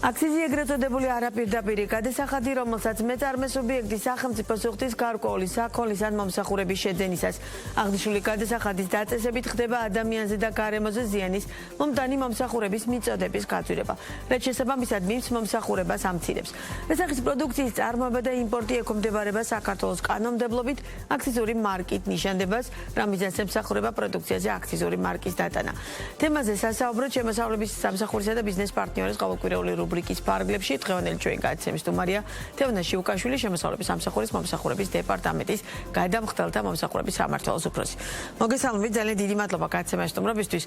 Akcizia ეგრეთწოდებული არაპირდაპირი გადასახადი, რომელსაც მეწარმე სუბიექტი სახელმწიფო სუხთის გარკვეული საქონლის ან მომსახურების შეძენისას აღნიშნული გადასახადის დაწესებით ხდება ადამიანზე და გარემოზე ზიანის მომტანი მომსახურების მიწოდების გაწვირება, რაც შესაბამისად მის მომსახურებას ამცირებს. Ეს პროდუქციის წარმოება და იმპორტი ექვემდებარება საქართველოს კანონმდებლობით აქციზური მარკით ნიშანდებას, რამიზანს ემსახურება პროდუქციაზე აქციზური მარკის დატანა. თემაზე სასაუბროდ შემოსავლების სამსახურისა და ბიზნეს პარტნიორის ყოველკვირეული რუბრიკის ფარგლებში დღევანდელი ჩვენი გადაცემის სტუმარია თევნა შიუკაშვილი, შემოსავლების სამსახურის მომსახურების დეპარტამენტის გადამხდელთა მომსახურების სამმართველოს უფროსი. მოგესალმებით, ძალიან დიდი მადლობა გადაცემაში სტუმრობისთვის.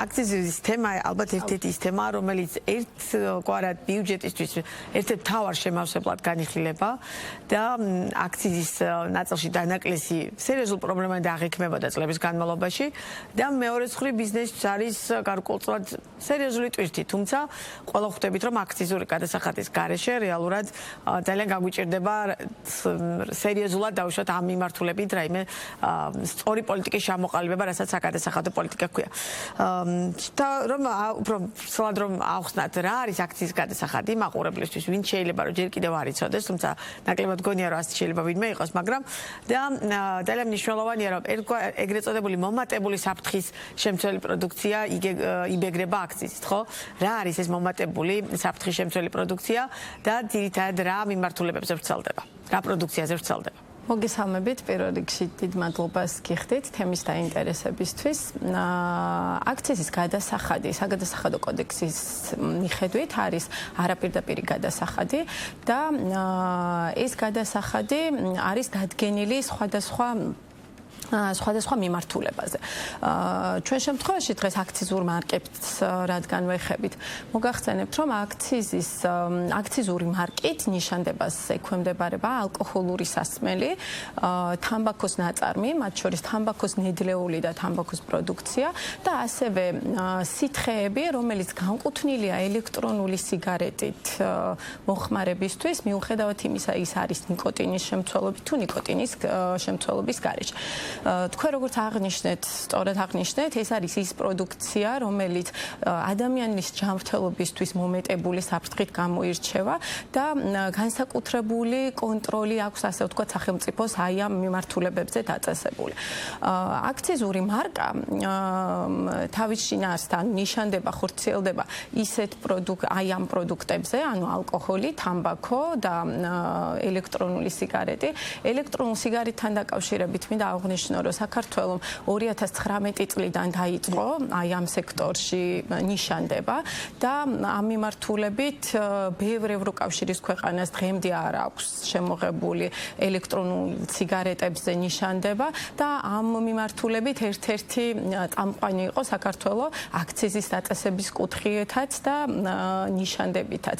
აქციზის თემა ალბათ ერთ-ერთი ის თემაა, რომელიც ერთგვარად ბიუჯეტისთვის ერთ-ერთ მთავარ შემავსებლად განიხილება და აქციზის ნაწილში დანაკლისი სერიოზულ პრობლემად აღიქმებოდა წლების განმავლობაში და მეორე მხრივ ბიზნესს არის გარკვეულწილად სერიოზული ტვირთი, თუმცა ყველა ხვდებით, რომ აქციზური გადასახადის გარეშე რეალურად ძალიან გაგვიჭირდება სერიოზულად დავუშვათ ამ მიმართულებით რაიმე სწორი პოლიტიკის ჩამოყალიბება, რასაც საკადასახადო პოლიტიკა ქვია. და რომ უფრო სულად რომ ავხსნათ რა არის აქციზის გადასახადი მაყურებლისთვის, ვინ შეიძლება რომ ჯერ კიდევ არ იცოდეს, თუმცა ნაკლებად გონია რომ ასე შეიძლება ვინმე იყოს, მაგრამ და ძალიან მნიშვნელოვანია რომ ეგრეთ წოდებული მომატებული საფრთხის შემცველი პროდუქცია იბეგრება აქციზით, ხო? რა არის ეს მომატებული საფრთხის შემცველი პროდუქცია და ძირითადად რა მიმართულებებზე ვრცელდება, რა პროდუქციაზე ვრცელდება. მოგესალმებით, პირველ რიგში დიდ მადლობას გიხდით თემის დაინტერესებისთვის. აქციზის გადასახადი საგადასახადო კოდექსის მიხედვით არის არაპირდაპირი გადასახადი და ეს გადასახადი არის დადგენილი სხვადასხვა მიმართულებაზე. ჩვენ შემთხვევაში დღეს აქციზურ მარკებს რადგან ვეხებით, მოგახსენებთ, რომ აქციზური მარკით ნიშანდებას ექვემდებარება ალკოჰოლური სასმელი, თამბაქოს ნაწარმი, მათ შორის თამბაქოს ნედლეული და თამბაქოს პროდუქცია და ასევე სითხეები, რომელიც განკუთვნილია ელექტრონული სიგარეტით მოხმარებისთვის, მიუხედავად იმისა, ის არის ნიკოტინის შემცველობით თუ ნიკოტინის შემცველობის გარეშე. თქვენ როგორც აღნიშნეთ, სწორად აღნიშნეთ, ეს არის ის პროდუქცია, რომელიც ადამიანის ჯანმრთელობისთვის მომეტებული საფრთხით გამოირჩევა და განსაკუთრებული კონტროლი აქვს, ასე ვთქვათ, სახელმწიფოს აი ამ მიმართულებებზე დაწესებული. აქციზური მარკა თავის შინაარსთან ნიშანდება, ხორციელდება ისეთ აი ამ პროდუქტებზე, ანუ ალკოჰოლი, თამბაქო და ელექტრონული სიგარეტი. ელექტრონულ სიგარეტთან დაკავშირებით მინდა აღნიშნო, რომ საქართველოს 2019 წლიდან დაიწყო აი ამ სექტორში ნიშანდება და ამ მიმართულებით ბევრ ევროკავშირის ქვეყანას დღემდე არ აქვს შემოღებული ელექტრონულ სიგარეტებზე ნიშანდება და ამ მიმართულებით ერთ-ერთი წამყვანი იყო საქართველოს აქციზის დაწესების კუთხითაც და ნიშანდებითაც.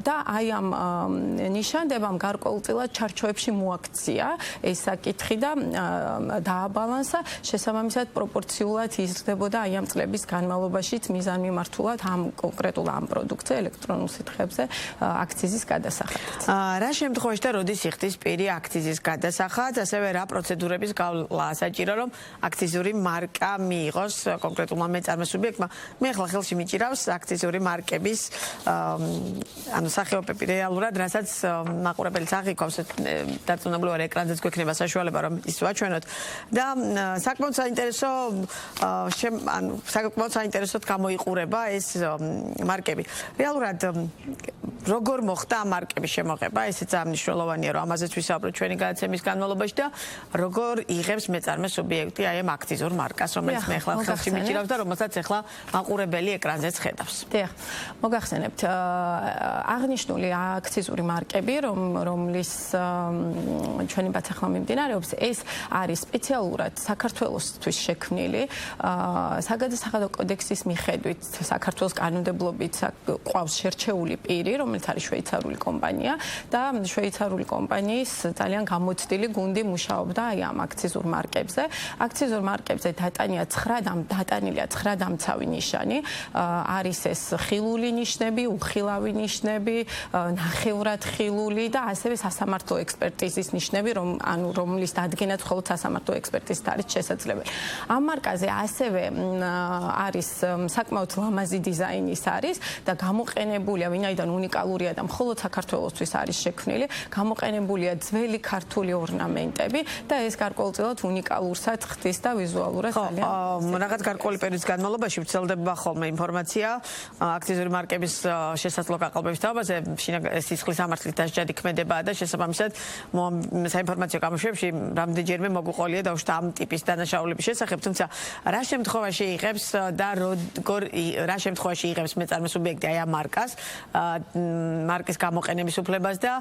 და აი ამ ნიშანდებამ გარკვეულწილად ჩარჩოებში მოაქცია ეს საკითხი და დააბალანსა, შესაბამისად პროპორციულად იზრდებოდა აი ამ წლების განმავლობაშიც მიზანმიმართულად ამ კონკრეტულ ამ პროდუქტზე, ელექტრონულ სითხეებზე აქციზის გადასახადით. რა შემთხვევაში და როდის იხდის პირი აქციზის გადასახადს, ასევე რა პროცედურების გავლა საჭირო, რომ აქციზური მარკა მიიღოს კონკრეტულმა მეწარმე სუბიექტმა. მე ახლა ხელში მიჭირავს აქციზური მარკების ანუ სახეობები რეალურად, რასაც მაყურებელს აღიქვამს დაწუნებულივარ ეკრანზეც გვექნება საშუალება რომ ის ვაჩვენოთ. და საკმაოდ საინტერესოდ გამოიყურება ეს მარკები. რეალურად როგორ მოხდა ამ მარკების შემოღება, ესეც მნიშვნელოვანია, რომ ამაზეც ვისაუბროთ ჩვენი გადაცემის განმავლობაში და როგორ იღებს მეწარმე სუბიექტი აი ამ აქციზურ მარკას, რომელიც მე ახლა ხელში მიჭირავს და რომელსაც ახლა მაყურებელი ეკრანზეც ხედავს. დიახ, მოგახსენებთ, აღნიშნული აქციზური მარკები, რომლის ჩვენებაც ახლა მიმდინარეობს, ეს არის სპეციალურად საქართველოსთვის შექმნილი საგადასახადო კოდექსის მიხედვით საქართველოს კანონმდებლობით ყავს შერჩეული პირი, რომელიც არის შვეიცარიული კომპანია და შვეიცარიული კომპანიის ძალიან გამოცდილი გუნდი მუშაობდა აი ამ აქციზურ მარკებზე. აქციზურ მარკებზე დატანილია 9 დამცავი ნიშანი. არის ეს ხილული ნიშნები, უხილავი ნიშნები, ნახევრად ხილული და ასევე სასამართლო ექსპერტიზის ნიშნები, რომლის დადგენაც მხოლოდ სასამართლო ექსპერტიზით არის შესაძლებელი. ამ მარკაზე ასევე არის საკმაოდ ლამაზი დიზაინის არის და გამოყენებულია, ვინაიდან უნიკალურია და მხოლოდ საქართველოსთვის არის შექმნილი, გამოყენებულია ძველი ქართული ორნამენტები და ეს გარკვეულწილად უნიკალურსაც ხდის და ვიზუალურად ძალიან რაღაც გარკვეული პერიოდის განმავლობაში ვრცელდება ხოლმე ინფორმაცია აქციზური მარკების შესაძლო გაყალბების თაობაზე, სისხლის სამართლის დასჯადი ქმედებაა და შესაბამისად საინფორმაციო გამოშვებებში რამდენჯერმე მოგვიყოლია დაუშვათ ამ ტიპის დანაშაულების შესახებ, თუმცა რა შემთხვევაში იღებს და რა შემთხვევაში იღებს მეწარმე სუბიექტი აი ამ მარკის გამოყენების უფლებას და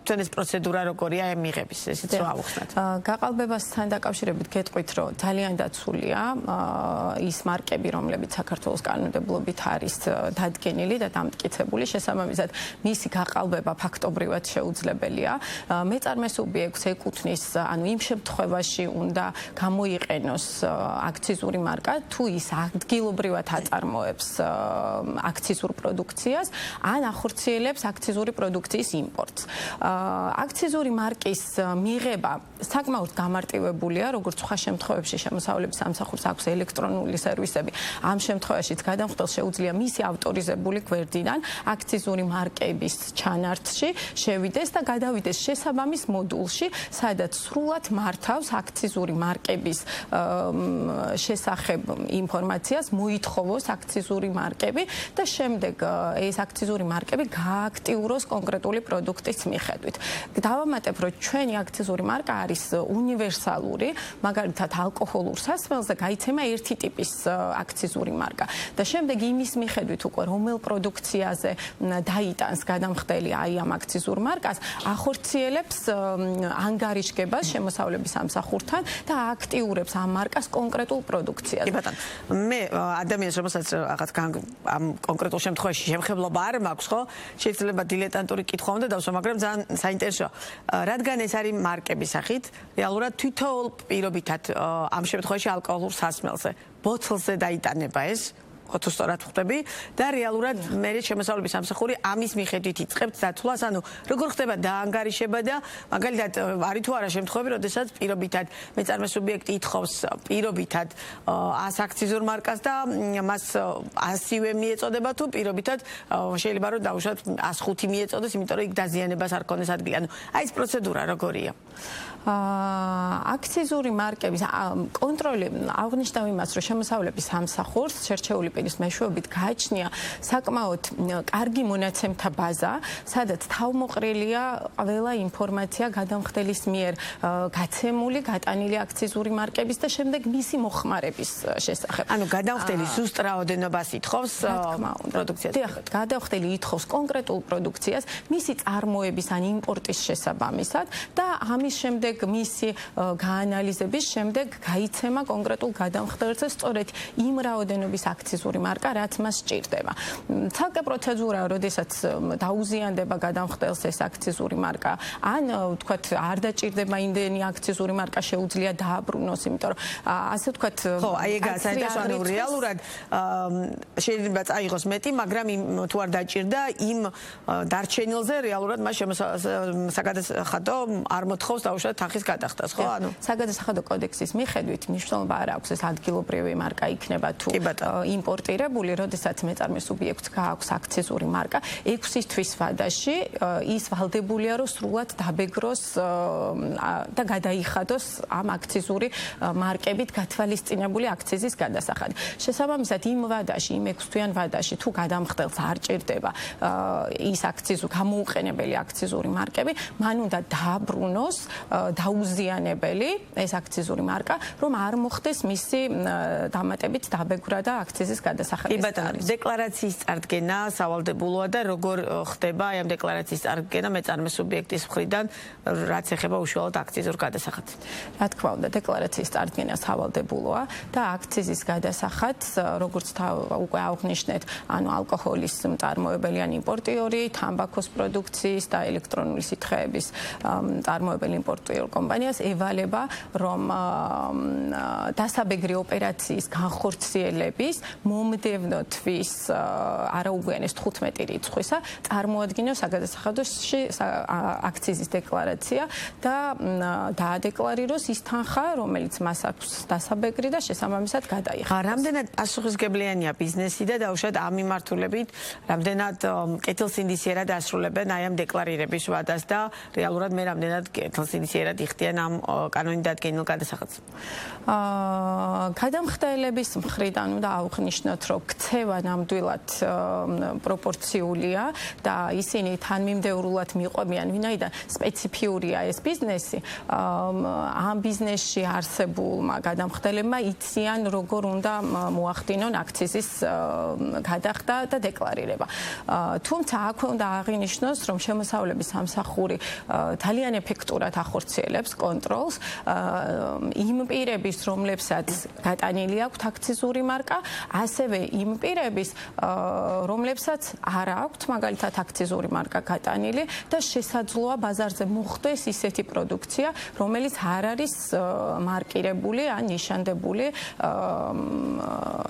თქვენ ეს პროცედურა როგორია მიღების, ესეც რა ავხსნათ. გაყალბებასთან დაკავშირებით გეტყვით, რომ ძალიან დაცულია ის მარკები, რომლებიც საქართველოს კანონმდებლობით არის დადგენილი და დამტკიცებული, შესაბამისად მისი გაყალბება ფაქტობრივად შეუძლებელია. მეწარმე სუბიექტს ეკუთვნის, ანუ იმ შემთხვევაში უნდა გამოიყენოს აქციზური მარკა, თუ ის ადგილობრივად აწარმოებს აქციზურ პროდუქციას, ან ახორციელებს აქციზური პროდუქციის იმპორტს. აქციზური მარკის მიღება საკმაოდ გამარტივებულია, როგორც სხვა შემთხვევებში შემოსავლების სამსახურს აქვს ელექტრონული სერვისები. ამ შემთხვევაშიც გადამხდელს შეუძლია მისი ავტორიზებული გვერდიდან აქციზური მარკების ჩანართში შევიდეს და გადავიდეს შესაბამის მოდულში, სადაც სრულად მართავს აქციზური მარკების შესახებ ინფორმაციას, მოითხოვოს აქციზური მარკები და შემდეგ ეს აქციზური მარკები გააქტიუროს კონკრეტული პროდუქტის მიხედვით. დავამატებ, რომ ჩვენი აქციზური მარკა არის უნივერსალური, მაგალითად ალკოჰოლურ სასმელზე გაიცემა ერთი ტიპის აქციზური მარკა და შემდეგ იმის მიხედვით უკვე რომელ პროდუქციაზე დაიტანს გადამხდელი აი ამ აქციზურ მარკას, ახორციელებს ანგარიშგებას შემოსავლების სამსახურთან და აქტიურებს ამ მარკას კონკრეტულ პროდუქციაზე. კი ბატონო, მე ადამიანს რომელსაც რაღაც ამ კონკრეტულ შემთხვევაში შემხებლობა არ მაქვს, ხო? შეიძლება დილეტანტური კითხვა უნდა დავსვა, მაგრამ ძალიან საინტერესოა. რადგან ეს არის მარკების სახით, რეალურად თითოეულ პირობითად ამ შემთხვევაში ალკოჰოლურ სასმელზე, ბოთლზე დაიტანება ეს თუ სწორად ხვდები და რეალურად მე შემოსავლების სამსახური ამის მიხედვით იწყებთ დათვლას, ანუ როგორ ხდება დაანგარიშება და მაგალითად არის თუ არა შემთხვევები, როდესაც პირობითად მეწარმე სუბიექტი ითხოვს პირობითად 100 აქციზურ მარკას და მას 100-ვე მიეწოდება თუ პირობითად შეიძლება რომ დაუშვათ 105 მიეწოდეს, იმიტომ რომ იქ დაზიანებას არ ქონდეს ადგილი. ანუ აი ეს პროცედურა როგორია? აქციზური მარკების კონტროლი აღნიშნავ იმას, რომ შემოსავლების სამსახურს შერჩეული პირის მეშვეობით გააჩნია საკმაოდ კარგი მონაცემთა ბაზა, სადაც თავმოყრილია ყველა ინფორმაცია გადამხდელის მიერ გაცემული, გატანილი აქციზური марკების და შემდეგ მისი მოხმარების შესახებ. ანუ გადამხდელი ზუსტ რაოდენობას ითხოვს პროდუქციას. დიახ, გადამხდელი ითხოვს კონკრეტულ პროდუქციას, მისი წარმოების ან იმპორტის შესაბამისად და ამის შემდეგ მისი გაანალიზების შემდეგ გაიცემა კონკრეტულ გადამხდელზე სწორედ იმ რაოდენობის აქციზური მარკა, რაც მას სჭირდება. ცალკე პროცედურაა, როდესაც დაუზიანდება გადამხდელს ეს აქციზური მარკა, ან ვთქვათ, არ დაჭირდება იმდენი აქციზური მარკა, შეუძლია დააბრუნოს, იმიტომ რომ ასე ვთქვათ, ხო, აი ეგაა საინტერესო, ანუ რეალურად შეიძლება წაიღოს მეტი, მაგრამ თუ არ დაჭირდა იმ დარჩენილზე რეალურად მას საგადასახადო არ მოთხოვს დაუშვათ თანხის გადახდას, ხო? ანუ საგადასახადო კოდექსის მიხედვით მნიშვნელობა არ აქვს ეს ადგილობრივი მარკა იქნება თუ იმპორტირებული, როდესაც მეწარმე სუბიექტს გააქვს აქციზური მარკა, 6 თვის ვადაში ის ვალდებულია, რომ სრულად დაბეგროს და გადაიხადოს ამ აქციზური მარკებით გათვალისწინებული აქციზის გადასახადი. შესაბამისად, იმ ვადაში, იმ 6 თვიან ვადაში თუ გადამხდელს არ ჭირდება ის გამოუყენებელი აქციზური მარკები, მან უნდა დააბრუნოს დაუზიანებელი ეს აქციზური მარკა, რომ არ მოხდეს მისი დამატებით დაბეგვრა და აქციზის გადასახადის. კი ბატონო, დეკლარაციის წარდგენა სავალდებულოა და როგორ ხდება აი ამ დეკლარაციის წარდგენა მეწარმე სუბიექტის მხრიდან, რაც ეხება უშუალოდ აქციზურ გადასახადს. რა თქმა უნდა, დეკლარაციის წარდგენა სავალდებულოა და აქციზის გადასახადს, როგორც უკვე აღვნიშნეთ, ანუ ალკოჰოლის მწარმოებელი ან იმპორტიორი, თამბაქოს პროდუქციის და ელექტრონული სითხეების მწარმოებელი იმპორტიორ კომპანიას ევალება, რომ დასაბეგრი ოპერაციის განხორციელების მომდევნო თვის არაუგვიანეს 15 რიცხვისა წარმოადგინოს საგადასახადოში აქციზის დეკლარაცია და დაადეკლარიროს ის თანხა, რომელიც მას აქვს დასაბეგრი და შესაბამისად გადაიხადოს. რამდენად პასუხისმგებლიანია ბიზნესი და დაუშვათ ამ მიმართულებით, რამდენად კეთილსინდისიერად ასრულებენ აი ამ დეკლარირების ვადას და რეალურად მე რამდენად კეთილსინდისიერად იხდიან ამ კანონით დადგენილ გადასახადს. გადამხდელების მხრიდან უნდა აღვნიშნოთ, რომ ქცევა ნამდვილად პროპორციულია და ისინი თანმიმდევრულად მიყვებიან, ვინაიდან სპეციფიურია ეს ბიზნესი. ამ ბიზნესში არსებულმა გადამხდელებმა იციან, როგორ უნდა მოახდინონ აქციზის გადახდა და დეკლარირება. თუმცა აქვე უნდა აღინიშნოს, რომ შემოსავლების სამსახური ძალიან ეფექტურად ახორციელებს კონტროლს იმ პირების, რომლებსაც გატანილი აქვთ აქციზური მარკა, ასევე იმ პირების, რომლებსაც არ აქვთ მაგალითად აქციზური მარკა გატანილი და შესაძლოა ბაზარზე მოხდეს ისეთი პროდუქცია, რომელიც არ არის მარკირებული ან ნიშანდებული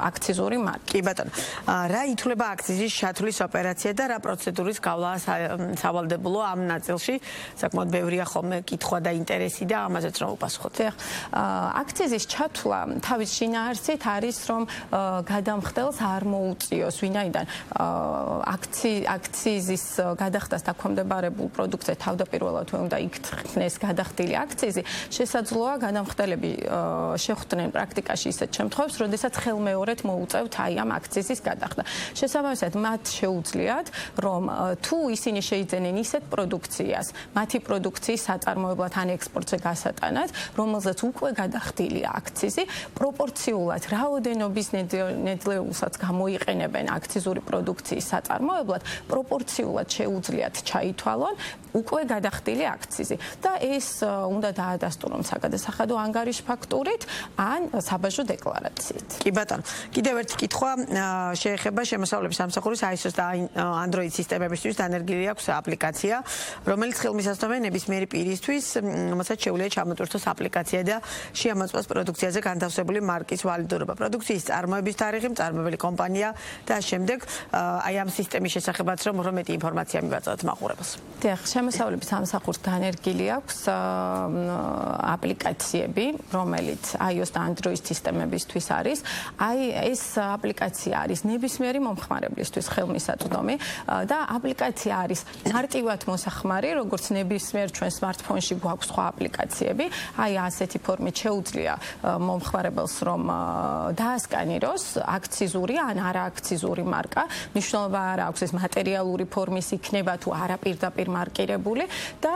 აქციზური მარკით. კი ბატონო, რა ითვლება აქციზის ჩათვლის ოპერაცია და რა პროცედურის გავლა სავალდებულო ამ ნაწილში? საკმაოდ ბევრია ხოლმე კითხვა და ინტერესი და ამაზეც რომ უპასუხოთ. აქციზის ჩათვლა თავის შინაარსით არის, რომ გადამხდელს არ მოუწიოს, ვინაიდან აქციზის გადახდას დაქვემდებარებულ პროდუქტზე თავდაპირველად უნდა იქნეს გადახდილი აქციზი, შესაძლოა გადამხდელები შეხვდნენ პრაქტიკაში ისეთ შემთხვევებს, როდესაც ხელმეორედ მოუწევთ აი ამ აქციზის გადახდა. შესაბამისად, მათ შეუძლიათ, რომ თუ ისინი შეიძენენ ისეთ პროდუქციას, მათი პროდუქციის საწარმოებლად ან ექსპორტზე გასატანად, რომელზეც უკვე გადახდილია აქციზი, პროპორციულად რაოდენობის ნედლეულსაც გამოიყენებენ აქციზური პროდუქციის საწარმოებლად, პროპორციულად შეუძლიათ ჩაითვალონ უკვე გადახდილი აქციზი და ეს უნდა დაადასტურონ საგადასახადო ანგარიშ ფაქტურით ან საბაჟო დეკლარაციით. კი ბატონო, კიდევ ერთი კითხვა შეეხება შემოსავლების სამსახურის iOS და Android სისტემებისთვის დანერგილი აქვს აპლიკაცია, რომელიც ხელმისაწვდომია ნებისმიერი პირისთვის, რომელსაც შეუძლია ჩამოტვირთოს აპლიკაცია და შეამოწმოს პროდუქციაზე განთავსებული მარკის ვალიდურობა, პროდუქციის წარმოების თარიღი, მწარმოებელი კომპანია და შემდეგ აი ამ სისტემის შესახებაც რომ მეტი ინფორმაცია მივაწოდოთ მაყურებელს. დიახ, შემოსავლების სამსახურს დანერგილი აქვს აპლიკაციები, რომელიც iOS და Android სისტემებისთვის არის. აი ეს აპლიკაცია არის ნებისმიერი მომხმარებლისთვის ხელმისაწვდომი და აპლიკაცია არის მარტივად მოსახმარი, როგორც ნებისმიერ ჩვენ smartphone-ში გვაქვს სხვა აპლიკაციები. აი ასეთი ფორმით შეუძლია მომხმარებელს რომ დაასკანიროს აქციზური ან არააქციზური მარკა. მნიშვნელობა არ აქვს ეს მატერიალური ფორმის იქნება თუ არა პირდაპირ მარკირებული და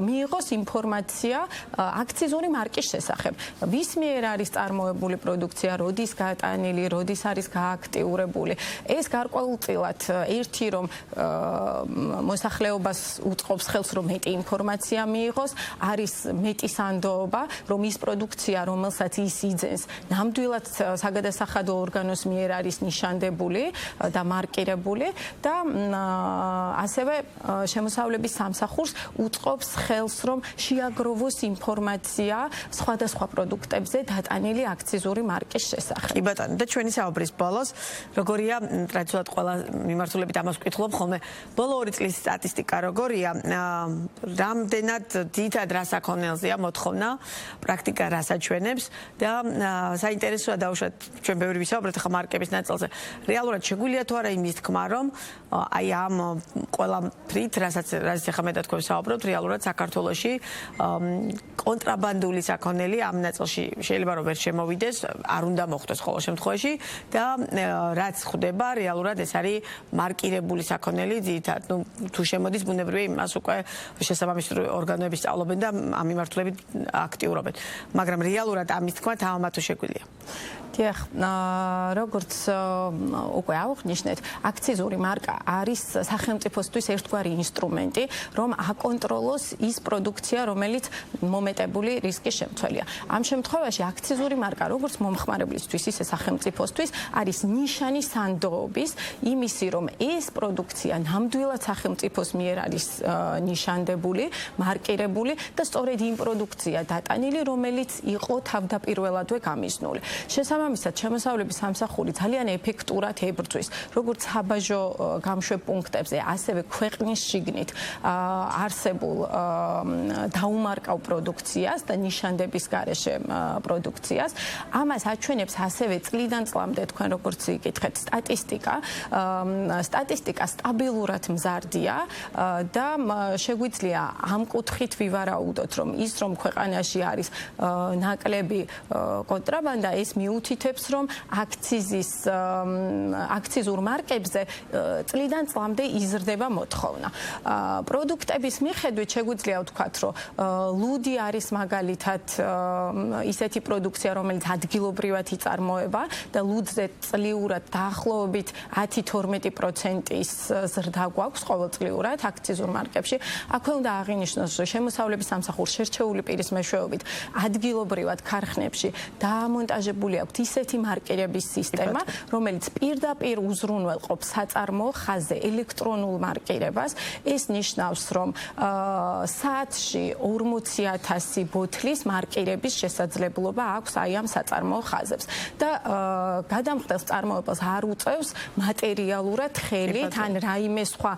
მიიღოს ინფორმაცია აქციზური მარკის შესახებ. ვის მიერ არის წარმოებული პროდუქცია, როდის გატანილი, როდის არის გააქტიურებული. ეს გარკვეულწილად ერთი რომ მოსახლეობას უწყობს ხელს რომ მეტი ინფორმაცია მიიღოს, არის მეტი სანდოობა, რომ ის პროდუქცია, რომელსაც ის იძენს, ნამდვილად საგადასახადო ორგანოს მიერ არის ნიშანდებული და მარკირებული და ასევე შემოსავლების სამსახურს უწყობს ხელს რომ შეაგროვოს ინფორმაცია სხვადასხვა პროდუქტებზე დატანილი აქციზური მარკის შესახებ. კი ბატონო, და ჩვენი საუბრის ბოლოს, როგორია ტრადიციულად ყველა მიმართულებით ამას ვკითხულობ ხოლმე, ბოლო 2 წლის სტატისტიკა როგორია, რამდენად დიდად რასაქონელზეა მოთხოვნა, პრაქტიკა რასაჩვენებს და საინტერესოა დაუშვათ ჩვენ ბევრი ვისაუბრეთ ახლა მარკების ნაწილზე. რეალურად შეგვიძლია თუ არა იმის თქმა, რომ აი ამ ყველა ფრით, რასაც ახლა მე და თქვენ საუბრობთ, რეალურად საქართველოში კონტრაბანდული საქონელი ამ ნაწილში შეიძლება რომ ვერ შემოვიდეს, არ უნდა მოხდეს ყოველ შემთხვევაში და რაც ხდება, რეალურად ეს არის მარკირებული საქონელი, ძირითადად, თუ შემოდის ბუნებრივია იმას უკვე შესაბამისი ორგანოები ხელოვნების სწავლობენ და ამ მიმართულებით აქტიურობენ. მაგრამ რეალურად ამის თქმა თამამად თუ შეგვიძლია. დიახ, როგორც უკვე აღნიშნეთ, აქციზური მარკა არის სახელმწიფოსთვის ერთგვარი ინსტრუმენტი, რომ აკონტროლოს ის პროდუქცია, რომელიც მომეტებული რისკის შემცველია. ამ შემთხვევაში აქციზური მარკა, როგორც მომხმარებლისთვის, ისე სახელმწიფოსთვის არის ნიშანი სანდოობის, იმისი, რომ ეს პროდუქცია ნამდვილად სახელმწიფოს მიერ არის ნიშანდებული, მარკირებული და სწორედ იმ პროდუქცია დატანილი, რომელიც იყო თავდაპირველადვე გამიზნული. შესაბამისად, შემოსავლების სამსახური ძალიან ეფექტურად ებრძვის, როგორც საბაჟო გამშვებ პუნქტებზე, ასევე ქვეყნის შიგნით არსებულ დაუმარკავ პროდუქციას და ნიშანდების გარეშე პროდუქციას. ამას აჩვენებს ასევე წლიდან წლამდე, თქვენ როგორც იკითხეთ, სტატისტიკა სტაბილურად მზარდია და შეგვიძლია ამ კუთხით ვივარაუდოთ, რომ ის რომ ქვეყანაში არის ნაკლები კონტრაბანდა, ეს მიუთითებს, რომ აქციზურ მარკებზე წლიდან წლამდე იზრდება მოთხოვნა. პროდუქტების მიხედვით შეგვიძლია ვთქვათ, რომ ლუდი არის მაგალითად ისეთი პროდუქცია, რომელიც ადგილობრივად იწარმოება და ლუდზე წლიურად დაახლოებით 10-12%-ის ზრდა გვაქვს ყოველწლიურად აქციზურ მარკებში. აქვე უნდა აღინიშნოს, რომ შემოსავლების სამსახურს შერჩეული პირის მეშვეობით ადგილობრივად ქარხნებში დაამონტაჟებული აქვს ისეთი მარკირების სისტემა, რომელიც პირდაპირ უზრუნველყოფს საწარმოო ხაზზე ელექტრონულ მარკირებას. ეს ნიშნავს, რომ საათში 40,000 ბოთლის მარკირების შესაძლებლობა აქვს აი ამ საწარმოო ხაზებს და გადამხდელს წარმოებელს არ უწევს მატერიალურად ხელით ან რაიმე სხვა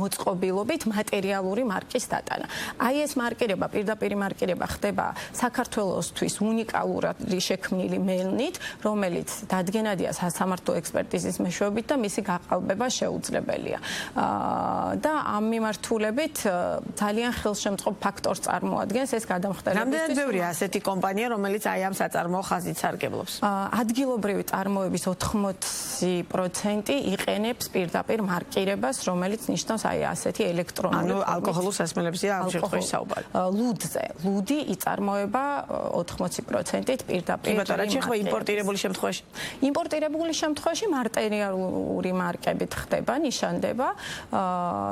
მოწყობილობით მატერიალური მარკის დატანა. აი ეს მარკირება, პირდაპირი მარკირება ხდება საქართველოსთვის უნიკალურად შექმნილი მელნით, რომელიც დადგენადია სასამართლო ექსპერტიზის მეშვეობით და მისი გაყალბება შეუძლებელია. და ამ მიმართულებით ძალიან ხელშემწყობ ფაქტორს წარმოადგენს ეს გადამხდელების. რამდენად ბევრია ასეთი კომპანია, რომელიც აი ამ საწარმოო ხაზით სარგებლობს? ადგილობრივი წარმოების 80% იყენებს პირდაპირ მარკირებას, რომელიც ნიშნავს აი ასეთი ელექტრონული. ანუ ალკოჰოლურ სასმელებზია ამ შემთხვევაში საუბარი. ლუდი იწარმოება 80%-ით პირდაპირ. რა შეიძლება იმპორტირებული შემთხვევაში? იმპორტირებული შემთხვევაში მარტერიალური მარკებით ხდება ნიშანდება,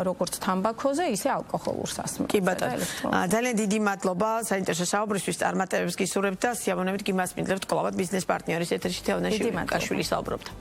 როგორც თამბაქოზე, ისე ალკოჰოლურ სასმელებზე. კი ბატონო. ძალიან დიდი მადლობა საინტერესო საუბრისთვის, წარმატებებს გისურვებთ და სიამოვნებით გიმასპინძლებთ კლავად ბიზნეს პარტნიორის ეთერში თეონე შვილი საუბრობდა.